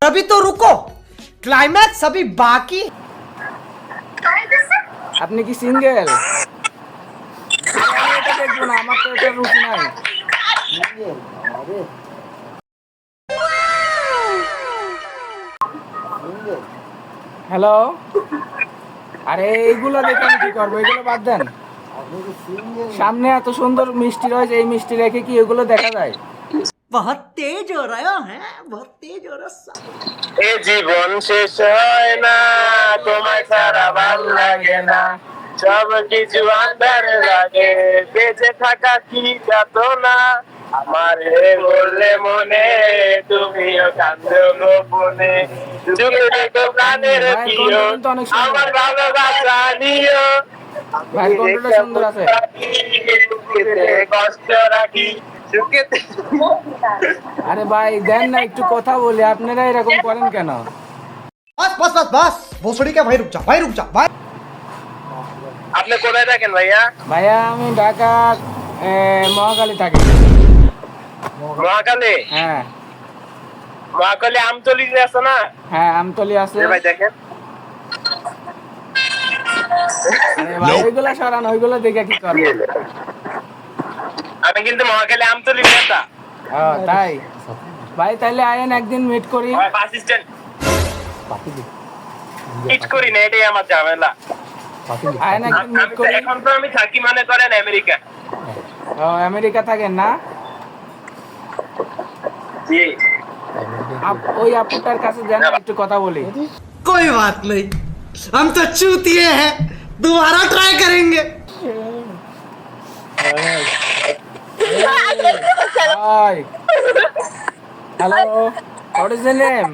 अभी तो रुको, क्लाइमैक्स अभी बाकी। আপনি কি সিঙ্গেল? আমি এটা দেখবো না, আমার তো এটা রুচি নাই। হ্যালো, আরে এইগুলো দেখে আমি কি করবো? এগুলো বাদ দেন। সামনে এত সুন্দর মিষ্টি রয়েছে, এই মিষ্টি রেখে কি এগুলো দেখা যায়? बहुत तेज हो रहा है, बहुत तेज हो रहा। এ জীবন শেষ হয় না, তোমায় ছাড়া ভাল লাগে না, সব কিছু আন্ধার লাগে, বেঁচে থাকা কি যাত না, আমার বললে মনে তুমিও কান্দো গোপনে, চুলে দেখো প্রাণের প্রিয়, আমার ভালোবাসা নিও, ভাই কণ্ঠটা সুন্দর আছে। কষ্ট রাখি সুখেতে। আরে ভাই দেন না, একটু কথা বলি, আপনারা এরকম করেন কেন? बस बस बस बस भोसड़ी का भाई रुक जा, भाई रुक जा भाई। আপনি কোথায় থাকেন ভাইয়া? ভাইয়া আমি ঢাকা মহাখালী থাকি। মহাকালে? হ্যাঁ মহাকালে আমতলি আছে না? হ্যাঁ, আমতলি আছে। এ ভাই দেখেন, আরে ভাই ওইগুলা সরান, ওইগুলো দেখে কি করবো? আমি কিন্তু মহাকালে আমতলি নেতা। ও তাই ভাই, তাইলে আয়েন একদিন মিট করি। বাস স্ট্যান্ড হিট করি না, এটাই আমার ঝামেলা। আয়েন একদিন মিট করি। এখন তো আমি থাকি মনে করেন আমেরিকা। ও আমেরিকা থাকেন না? জি। ওই আপুটার কাছে যান, একটু কথা বলি। कोई बात नहीं, हम तो चूतिए हैं, दोबारा ट्राई करेंगे। Hi. Hello. What is your name?